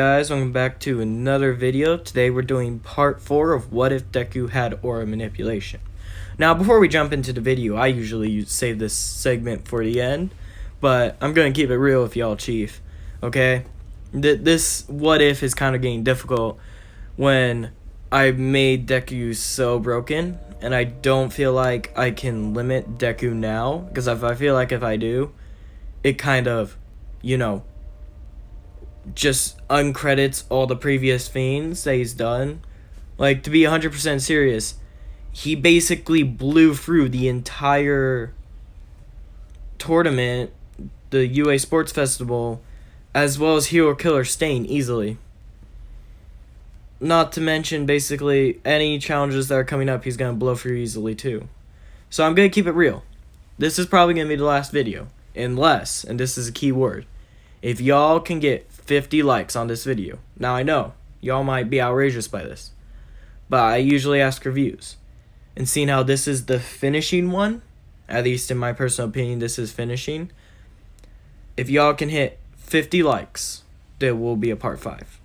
Guys, welcome back to another video. Today we're doing part 4 of what if Deku had aura manipulation. Now before we jump into the video, I usually save this segment for the end, but I'm going to keep it real with y'all, chief. Okay? This what if is kind of getting difficult when I made Deku so broken, and I don't feel like I can limit Deku now, because if I feel like if I do, it kind of, just uncredits all the previous fiends that he's done. Like, to be 100% serious, he basically blew through the entire tournament, the UA Sports Festival, as well as Hero Killer Stain easily. Not to mention, basically, any challenges that are coming up, he's going to blow through easily too. So I'm going to keep it real. This is probably going to be the last video. Unless, and this is a key word, if y'all can get 50 likes on this video. Now I know, y'all might be outrageous by this, but I usually ask for views. And seeing how this is the finishing one, at least in my personal opinion, this is finishing. If y'all can hit 50 likes, there will be a part 5.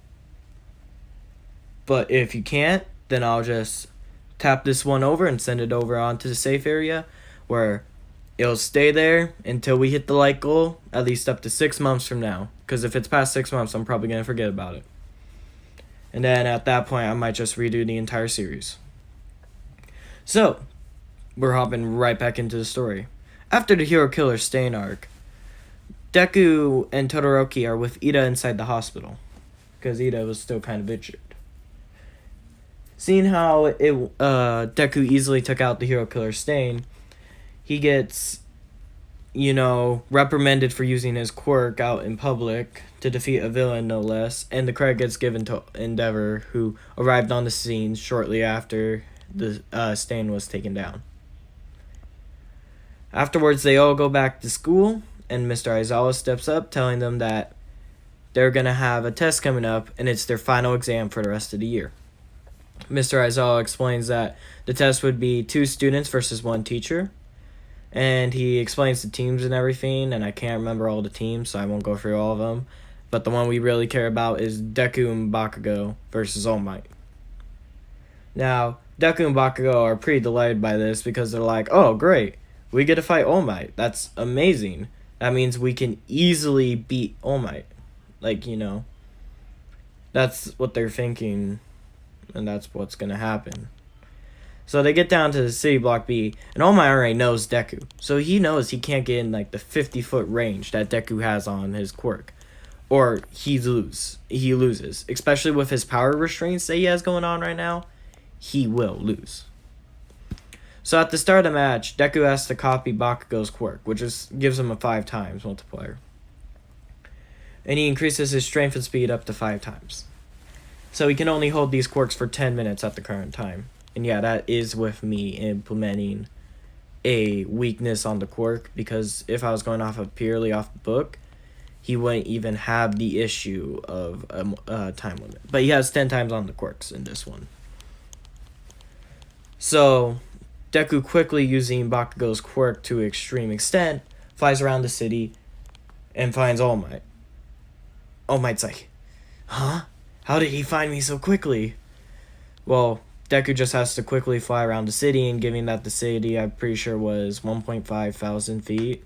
But if you can't, then I'll just tap this one over and send it over onto the safe area, where it'll stay there until we hit the like goal, at least up to 6 months from now. Because if it's past 6 months, I'm probably going to forget about it. And then at that point, I might just redo the entire series. So, we're hopping right back into the story. After the Hero Killer Stain arc, Deku and Todoroki are with Ida inside the hospital, because Ida was still kind of injured. Seeing how Deku easily took out the Hero Killer Stain, he gets, reprimanded for using his quirk out in public to defeat a villain, no less, and the credit gets given to Endeavor, who arrived on the scene shortly after the stain was taken down. Afterwards, they all go back to school, and Mr. Aizawa steps up, telling them that they're going to have a test coming up, and it's their final exam for the rest of the year. Mr. Aizawa explains that the test would be 2 students versus 1 teacher, and he explains the teams and everything, and I can't remember all the teams, so I won't go through all of them. But the one we really care about is Deku and Bakugo versus All Might. Now, Deku and Bakugo are pretty delighted by this because they're like, oh, great, we get to fight All Might. That's amazing. That means we can easily beat All Might. That's what they're thinking, and that's what's going to happen. So they get down to the city block B, and All Might already knows Deku. So he knows he can't get in the 50-foot range that Deku has on his quirk. Or he loses. Especially with his power restraints that he has going on right now, he will lose. So at the start of the match, Deku has to copy Bakugo's quirk, which gives him a 5 times multiplier. And he increases his strength and speed up to 5 times. So he can only hold these quirks for 10 minutes at the current time. And yeah, that is with me implementing a weakness on the quirk, because if I was going purely off the book, he wouldn't even have the issue of a time limit. But he has 10 times on the quirks in this one. So, Deku, quickly using Bakugo's quirk to an extreme extent, flies around the city and finds All Might. All Might's like, huh? How did he find me so quickly? Well, Deku just has to quickly fly around the city, and given that the city, I'm pretty sure, was 1.5 thousand feet,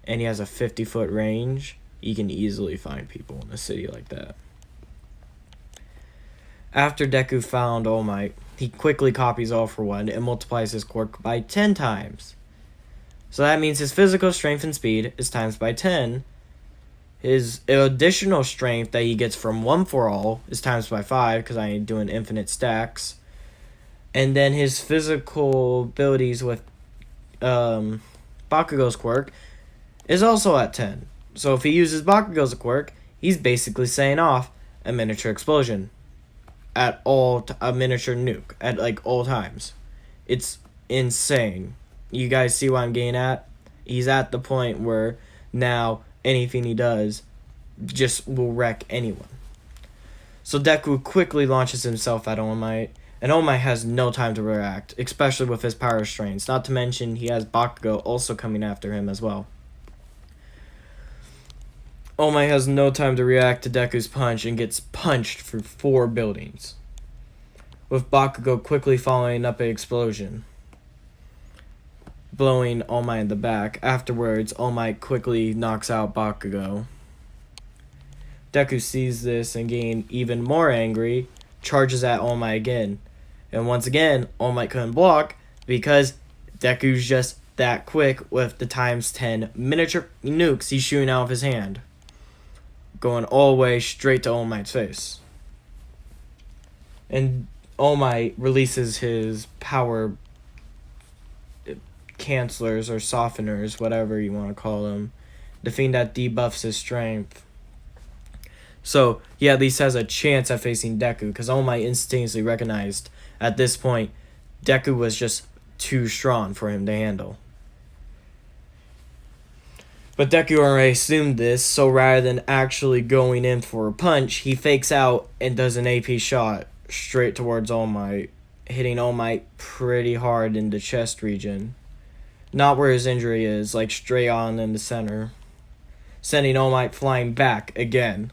and he has a 50-foot range, he can easily find people in a city like that. After Deku found All Might, he quickly copies All for One and multiplies his quirk by 10 times. So that means his physical strength and speed is times by 10. His additional strength that he gets from 1 for All is times by 5, because I ain't doing infinite stacks. And then his physical abilities with Bakugo's quirk is also at 10. So if he uses Bakugo's quirk, he's basically saying off a miniature explosion at a miniature nuke at all times. It's insane. You guys see what I'm getting at? He's at the point where now anything he does just will wreck anyone. So Deku quickly launches himself at All Might, and All Might has no time to react, especially with his power restraints. Not to mention he has Bakugo also coming after him as well. All Might has no time to react to Deku's punch and gets punched through 4 buildings, with Bakugo quickly following up an explosion, blowing All Might in the back. Afterwards, All Might quickly knocks out Bakugo. Deku sees this and getting even more angry, charges at All Might again. And once again, All Might couldn't block because Deku's just that quick with the ×10 miniature nukes he's shooting out of his hand, going all the way straight to All Might's face. And All Might releases his power cancelers or softeners, whatever you want to call them, the thing that debuffs his strength. So he at least has a chance at facing Deku, because All Might instinctively recognized at this point Deku was just too strong for him to handle. But Deku already assumed this, so rather than actually going in for a punch, he fakes out and does an AP shot straight towards All Might, hitting All Might pretty hard in the chest region. Not where his injury is, like straight on in the center, sending All Might flying back again,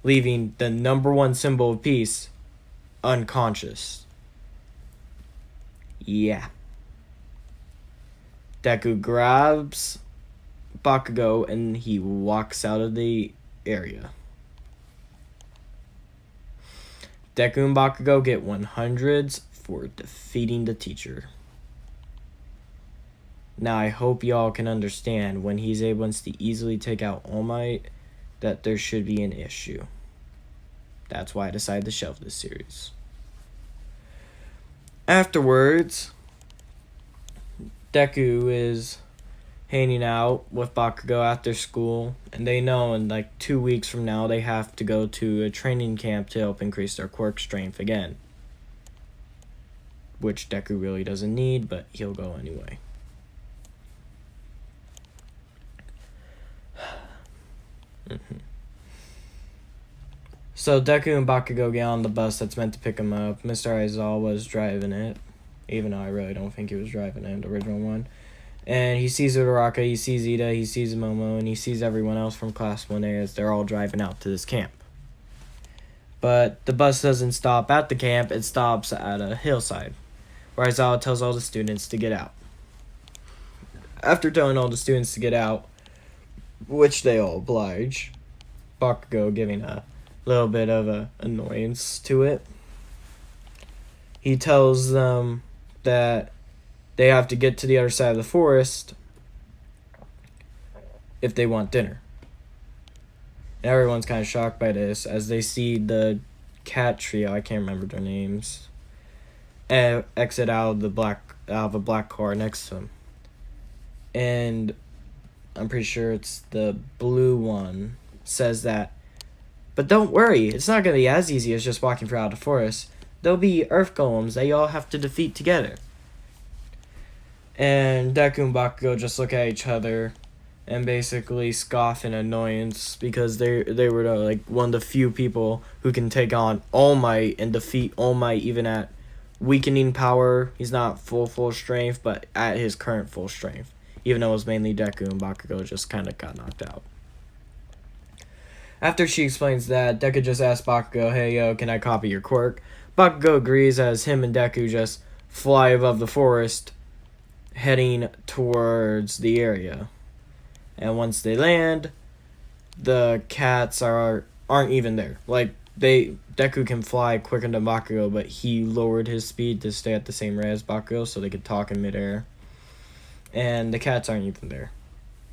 leaving the #1 symbol of peace unconscious. Yeah. Deku grabs Bakugo and he walks out of the area. Deku and Bakugo get 100s for defeating the teacher. Now I hope y'all can understand when he's able to easily take out All Might that there should be an issue. That's why I decided to shelve this series. Afterwards, Deku is hanging out with Bakugo after school, and they know in like 2 weeks from now they have to go to a training camp to help increase their quirk strength again, which Deku really doesn't need, but he'll go anyway. So Deku and Bakugo get on the bus that's meant to pick him up. Mr. Aizawa was driving it, even though I really don't think he was driving it, the original one. And he sees Uraraka, he sees Ida, he sees Momo, and he sees everyone else from Class 1A as they're all driving out to this camp. But the bus doesn't stop at the camp, it stops at a hillside, where Aizawa tells all the students to get out. After telling all the students to get out, which they all oblige, Bakugo giving a little bit of a annoyance to it, he tells them that they have to get to the other side of the forest if they want dinner. And everyone's kind of shocked by this as they see the cat trio, I can't remember their names, exit out of a black car next to them. And I'm pretty sure it's the blue one says that, but don't worry, it's not going to be as easy as just walking throughout the forest. There'll be earth golems that you all have to defeat together. And Deku and Bakugo just look at each other and basically scoff in annoyance because they were like one of the few people who can take on All Might and defeat All Might even at weakening power. He's not full strength, but at his current full strength, even though it was mainly Deku and Bakugo just kind of got knocked out. After she explains that, Deku just asks Bakugo, hey yo, can I copy your quirk? Bakugo agrees as him and Deku just fly above the forest, heading towards the area. And once they land, the cats aren't even there. Like, Deku can fly quicker than Bakugo, but he lowered his speed to stay at the same rate as Bakugo so they could talk in midair. And the cats aren't even there.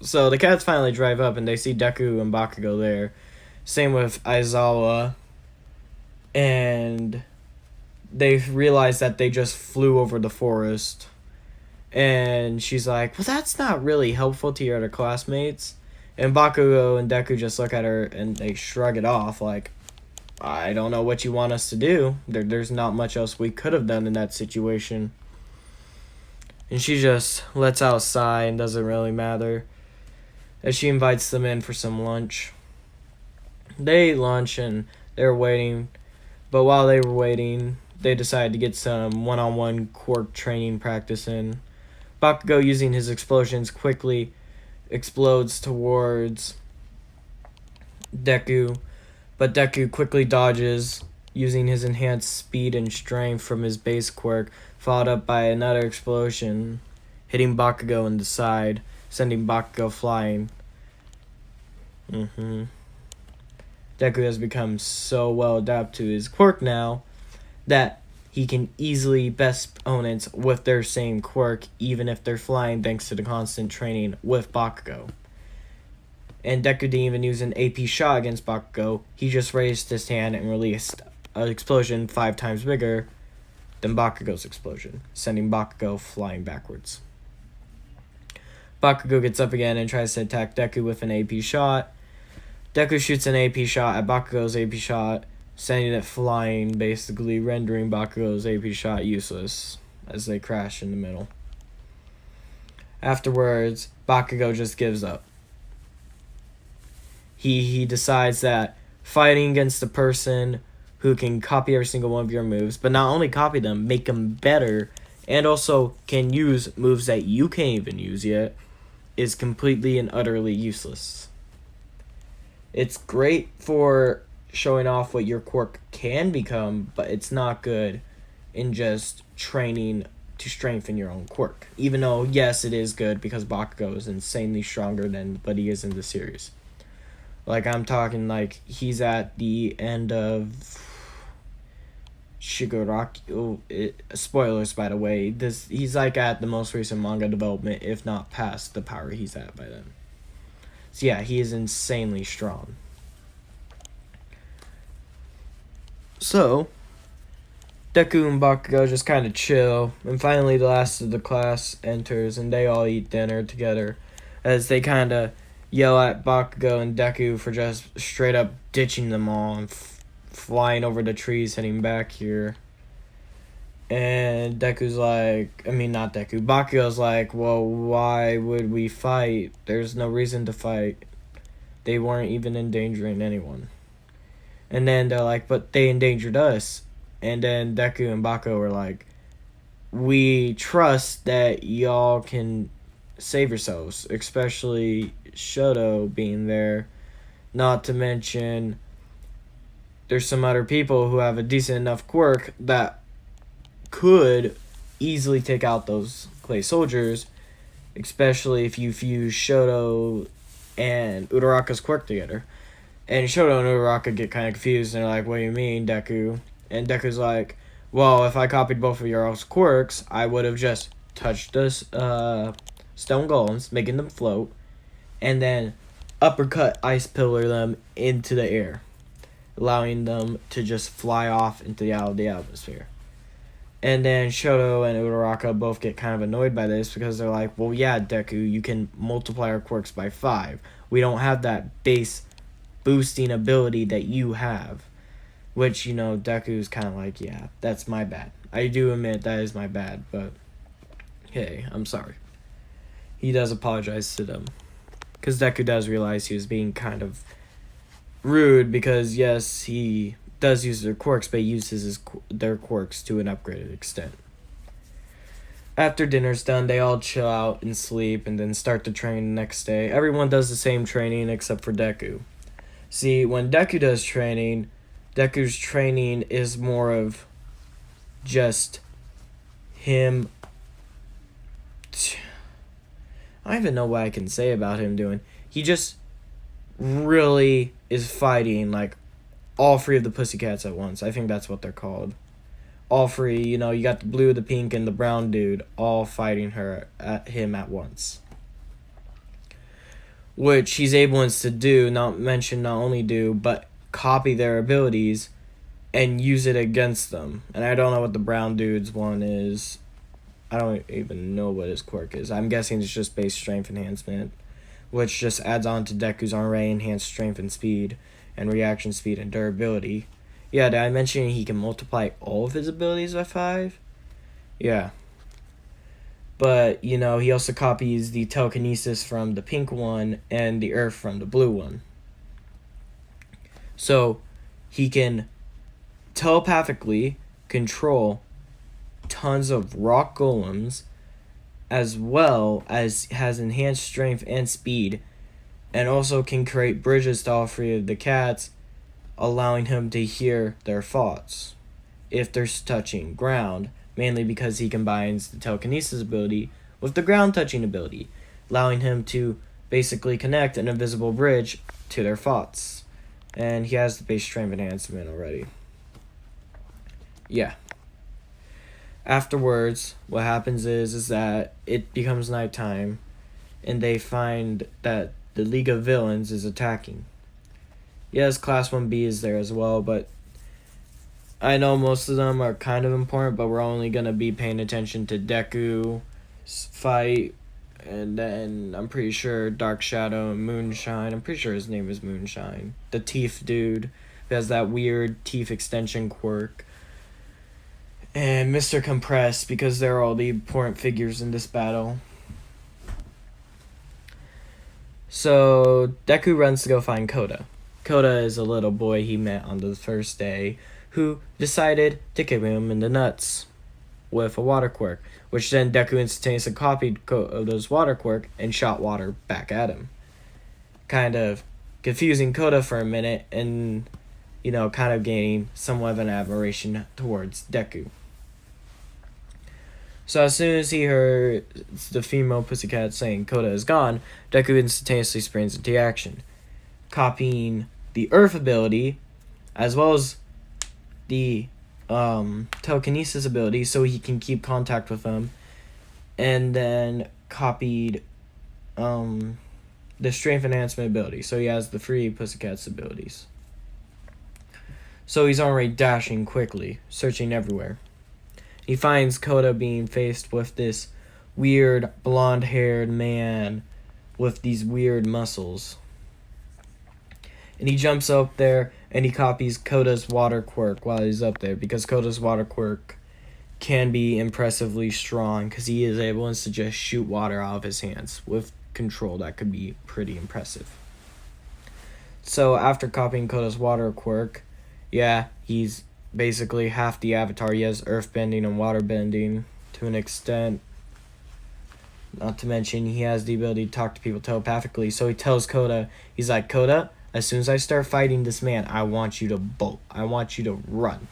So the cats finally drive up and they see Deku and Bakugo there. Same with Aizawa. And they realize that they just flew over the forest. And she's like, well, that's not really helpful to your other classmates. And Bakugo and Deku just look at her and they shrug it off like, I don't know what you want us to do. There's not much else we could have done in that situation. And she just lets out a sigh and doesn't really matter as she invites them in for some lunch. They eat lunch and they're waiting. But while they were waiting, they decided to get some one-on-one quirk training practice in. Bakugo, using his explosions, quickly explodes towards Deku, but Deku quickly dodges, using his enhanced speed and strength from his base quirk, followed up by another explosion, hitting Bakugo in the side, sending Bakugo flying. Deku has become so well adapted to his quirk now that he can easily best opponents with their same quirk, even if they're flying, thanks to the constant training with Bakugo. And Deku didn't even use an AP shot against Bakugo. He just raised his hand and released an explosion 5 times bigger than Bakugo's explosion, sending Bakugo flying backwards. Bakugo gets up again and tries to attack Deku with an AP shot. Deku shoots an AP shot at Bakugo's AP shot, sending it flying, basically rendering Bakugo's AP shot useless as they crash in the middle. Afterwards, Bakugo just gives up. He decides that fighting against a person who can copy every single one of your moves, but not only copy them, make them better, and also can use moves that you can't even use yet, is completely and utterly useless. It's great for showing off what your quirk can become, but it's not good in just training to strengthen your own quirk. Even though, yes, it is good because Bakugo is insanely stronger than what he is in the series. Like, I'm talking like he's at the end of Shigaraki. Spoilers, by the way. He's like at the most recent manga development, if not past the power he's at by then. So yeah, he is insanely strong. So, Deku and Bakugo just kind of chill, and finally the last of the class enters, and they all eat dinner together, as they kind of yell at Bakugo and Deku for just straight up ditching them all and flying over the trees heading back here. And Deku's like, not Deku, Bakugo's like, well, why would we fight? There's no reason to fight. They weren't even endangering anyone. And then they're like, but they endangered us. And then Deku and Bakugo were like, we trust that y'all can save yourselves, especially Shoto being there. Not to mention, there's some other people who have a decent enough quirk that could easily take out those clay soldiers, especially if you fuse Shoto and Uraraka's quirk together. And Shoto and Uraraka get kind of confused, and they're like, what do you mean, Deku? And Deku's like, well, if I copied both of your quirks, I would have just touched the stone golems, making them float, and then uppercut ice pillar them into the air, allowing them to just fly off into the atmosphere. And then Shoto and Uraraka both get kind of annoyed by this because they're like, well, yeah, Deku, you can multiply our quirks by 5. We don't have that base boosting ability that you have. Which, Deku's kind of like, yeah, that's my bad. I do admit that is my bad, but hey, I'm sorry. He does apologize to them. Because Deku does realize he was being kind of rude because, yes, he does use their quirks, but he uses their quirks to an upgraded extent. After dinner's done, they all chill out and sleep and then start to train the next day. Everyone does the same training except for Deku. See, when Deku does training, Deku's training is more of just him. I don't even know what I can say about him doing. He just really is fighting like all 3 of the pussycats at once. I think that's what they're called. All 3, you got the blue, the pink, and the brown dude all fighting him at once. Which he's able to do, not only do, but copy their abilities and use it against them. And I don't know what the brown dude's one is. I don't even know what his quirk is. I'm guessing it's just base strength enhancement, which just adds on to Deku's already enhanced strength and speed, and reaction speed and durability. Yeah, did I mention he can multiply all of his abilities by 5? Yeah. But, he also copies the telekinesis from the pink one and the earth from the blue one. So, he can telepathically control tons of rock golems, as well as has enhanced strength and speed and also can create bridges to all three of the cats, allowing him to hear their thoughts if they're touching ground, mainly because he combines the telekinesis ability with the ground touching ability, allowing him to basically connect an invisible bridge to their thoughts. And he has the base strength enhancement already. Yeah. Afterwards, what happens is that it becomes nighttime, and they find that the League of Villains is attacking. Yes, Class 1B is there as well, but I know most of them are kind of important, but we're only going to be paying attention to Deku's fight, and then I'm pretty sure Dark Shadow and Moonshine. I'm pretty sure his name is Moonshine. The teeth dude who has that weird teeth extension quirk. And Mr. Compress, because they're all the important figures in this battle. So Deku runs to go find Koda. Koda is a little boy he met on the first day who decided to kick him in the nuts with a water quirk, which then Deku instantaneously copied Koda's water quirk and shot water back at him. Kind of confusing Koda for a minute and, kind of gaining somewhat of an admiration towards Deku. So as soon as he heard the female pussycat saying Koda is gone, Deku instantaneously springs into action, copying the Earth ability as well as the telekinesis ability so he can keep contact with them, and then copied the strength enhancement ability, so he has the three pussycats abilities. So he's already dashing quickly, searching everywhere. He finds Koda being faced with this weird blonde-haired man with these weird muscles. And he jumps up there and he copies Koda's water quirk while he's up there, because Koda's water quirk can be impressively strong because he is able to just shoot water out of his hands with control that could be pretty impressive. So after copying Koda's water quirk, he's basically half the Avatar. He has earth bending and water bending to an extent. Not to mention he has the ability to talk to people telepathically. So he tells Koda, he's like, Koda, as soon as I start fighting this man, I want you to bolt. I want you to run.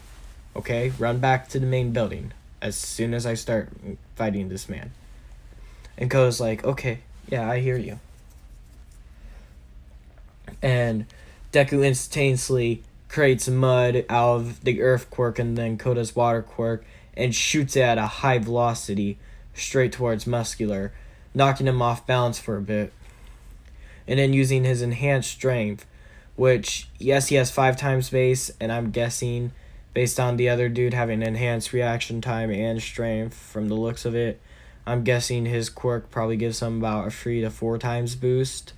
Okay? Run back to the main building as soon as I start fighting this man. And Koda's like, okay, yeah, I hear you. And Deku instantaneously creates mud out of the earth quirk and then Koda's water quirk and shoots it at a high velocity straight towards Muscular, knocking him off balance for a bit. And then using his enhanced strength, which, yes, he has 5 times base, and I'm guessing, based on the other dude having enhanced reaction time and strength from the looks of it, I'm guessing his quirk probably gives him about a 3 to 4 times boost.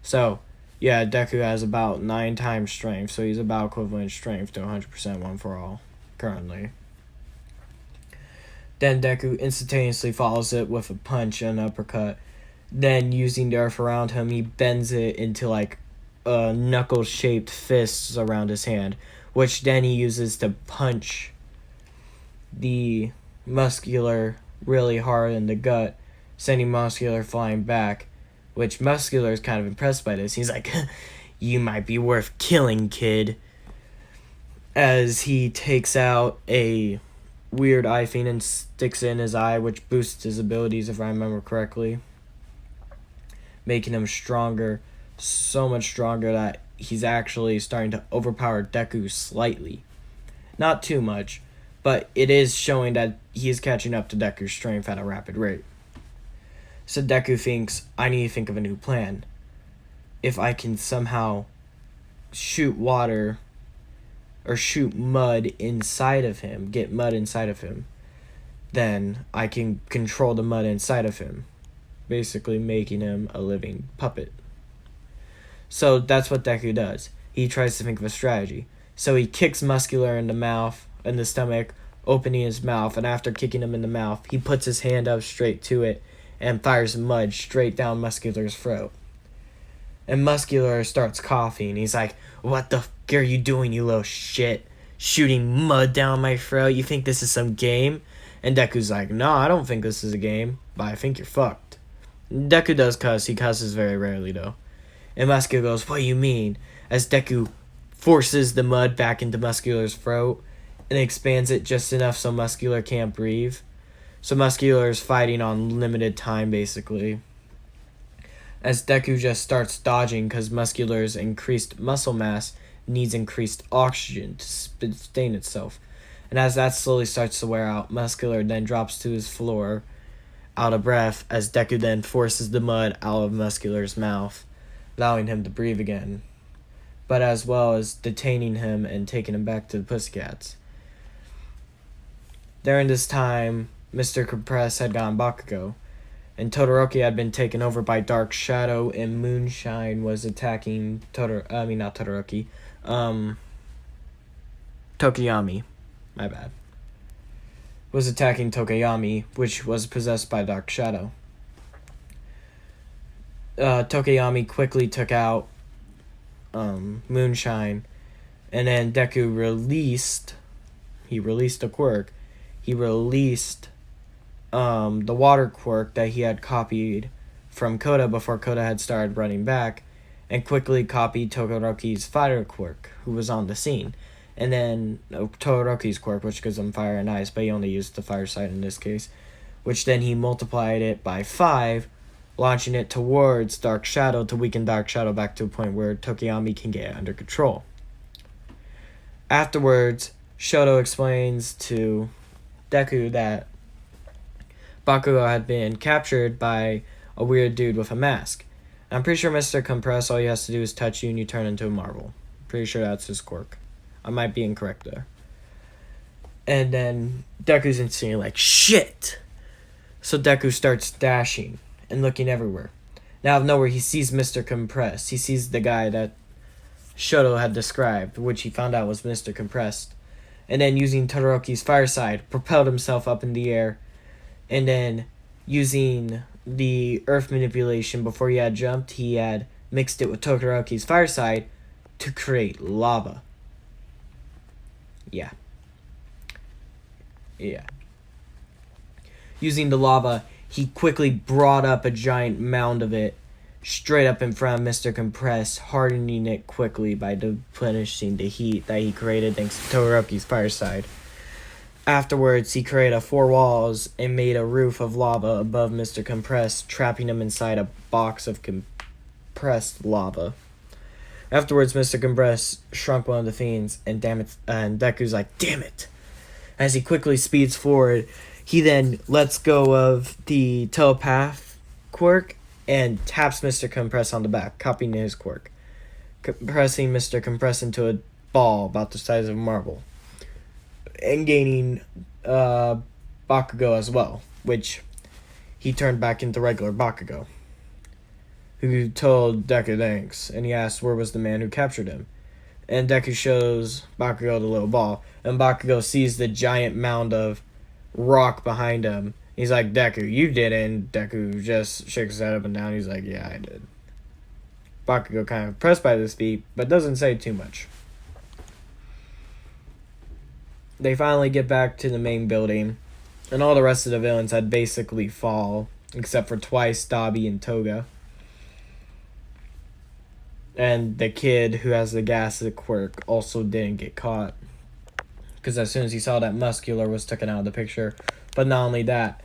So, yeah, Deku has about 9 times strength, so he's about equivalent strength to 100% one for all, currently. Then Deku instantaneously follows it with a punch and uppercut. Then, using the earth around him, he bends it into like knuckle-shaped fists around his hand, which then he uses to punch the Muscular really hard in the gut, sending Muscular flying back, which Muscular is kind of impressed by this. He's like, you might be worth killing, kid. As he takes out a weird eye fiend and sticks it in his eye, which boosts his abilities, if I remember correctly, making him stronger, so much stronger that he's actually starting to overpower Deku slightly. Not too much, but it is showing that he is catching up to Deku's strength at a rapid rate. So Deku thinks, I need to think of a new plan. If I can somehow shoot water or shoot mud inside of him, get mud inside of him, then I can control the mud inside of him, basically making him a living puppet. So that's what Deku does. He tries to think of a strategy. So he kicks Muscular in the stomach, opening his mouth, and after kicking him in the mouth, he puts his hand up straight to it and fires mud straight down Muscular's throat. And Muscular starts coughing. He's like, what the f*** are you doing, you little shit? Shooting mud down my throat? You think this is some game? And Deku's like, no, I don't think this is a game, but I think you're fucked. Deku does cuss. He cusses very rarely, though. And Muscular goes, "What do you mean?" As Deku forces the mud back into Muscular's throat and expands it just enough so Muscular can't breathe. So Muscular is fighting on limited time, basically. As Deku just starts dodging because Muscular's increased muscle mass needs increased oxygen to sustain itself. And as that slowly starts to wear out, Muscular then drops to his floor, out of breath, as Deku then forces the mud out of Muscular's mouth, allowing him to breathe again, but as well as detaining him and taking him back to the Pussycats. During this time, Mr. Compress had gotten Bakugo, and Todoroki had been taken over by Dark Shadow, and Moonshine was attacking Tokiyami. My bad. Was attacking Tokiyami, which was possessed by Dark Shadow. Tokiyami quickly took out Moonshine, and then Deku released a quirk. He released the water quirk that he had copied from Koda before Koda had started running back, and quickly copied Todoroki's fire quirk, who was on the scene. And then Todoroki's quirk, which gives him fire and ice, but he only used the fire side in this case, which then he multiplied it by 5, launching it towards Dark Shadow to weaken Dark Shadow back to a point where Tokiyami can get it under control. Afterwards, Shoto explains to Deku that Bakugo had been captured by a weird dude with a mask. I'm pretty sure Mr. Compress, all he has to do is touch you and you turn into a marble. Pretty sure that's his quirk. I might be incorrect there. And then Deku's instantly like, shit! So Deku starts dashing and looking everywhere. Now out of nowhere, he sees Mr. Compress. He sees the guy that Shoto had described, which he found out was Mr. Compressed. And then using Todoroki's fireside, propelled himself up in the air. And then using the earth manipulation before he had jumped, he had mixed it with Todoroki's fireside to create lava. Yeah. Using the lava, he quickly brought up a giant mound of it straight up in front of Mr. Compress, hardening it quickly by replenishing the heat that he created thanks to Todoroki's fireside. Afterwards, he created 4 walls and made a roof of lava above Mr. Compress, trapping him inside a box of compressed lava. Afterwards, Mr. Compress shrunk one of the fiends, and Deku's like, damn it! As he quickly speeds forward, he then lets go of the telepath quirk and taps Mr. Compress on the back, copying his quirk, compressing Mr. Compress into a ball about the size of a marble, and gaining Bakugo as well, which he turned back into regular Bakugo, who told Deku thanks, and he asked where was the man who captured him. And Deku shows Bakugo the little ball, and Bakugo sees the giant mound of rock behind him. He's like, Deku, you didn't. Deku just shakes his head up and down. He's like, yeah, I did. Bakugo kind of impressed by this feat, but doesn't say too much. They finally get back to the main building, and all the rest of the villains had basically fall, except for Twice, Dabi, and Toga. And the kid who has the gas quirk also didn't get caught, because as soon as he saw that Muscular was taken out of the picture. But not only that,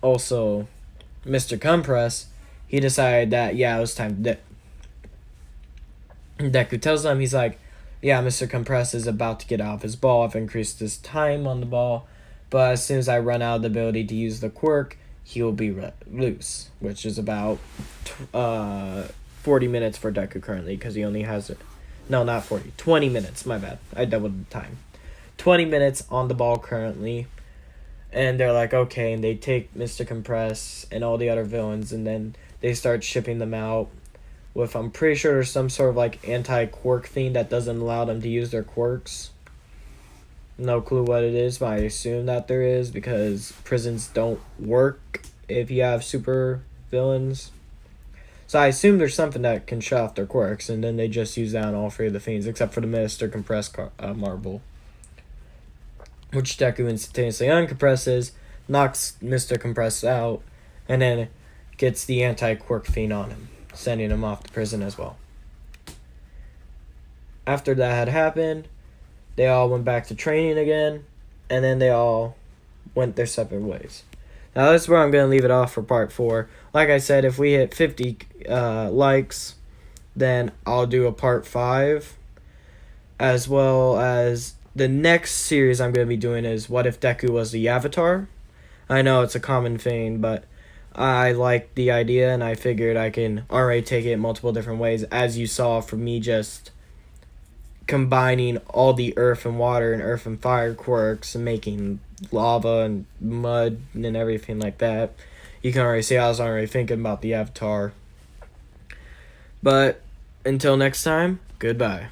also Mr. Compress, he decided that, yeah, it was time to dip. Deku tells him, he's like, yeah, Mr. Compress is about to get out of his ball. I've increased his time on the ball, but as soon as I run out of the ability to use the quirk, he will be loose, which is about 40 minutes for Deku currently, because he only has it. No, not 40. 20 minutes, my bad. I doubled the time. 20 minutes on the ball currently. And they're like, okay, and they take Mr. Compress and all the other villains, and then they start shipping them out with, I'm pretty sure there's some sort of like anti-quirk thing that doesn't allow them to use their quirks. No clue what it is, but I assume that there is, because prisons don't work if you have super villains. So I assume there's something that can shut off their quirks, and then they just use that on all 3 of the fiends, except for the Mr. Compress marble, which Deku instantaneously uncompresses, knocks Mr. Compress out, and then gets the anti-quirk fiend on him, sending him off to prison as well. After that had happened, they all went back to training again, and then they all went their separate ways. Now that's where I'm going to leave it off for part 4. Like I said, if we hit 50 likes, then I'll do a part 5, as well as the next series I'm going to be doing is What If Deku Was the Avatar? I know it's a common thing, but I like the idea, and I figured I can already take it multiple different ways, as you saw from me just combining all the earth and water and earth and fire quirks and making lava and mud and everything like that. You can already see I was already thinking about the avatar. But until next time, goodbye.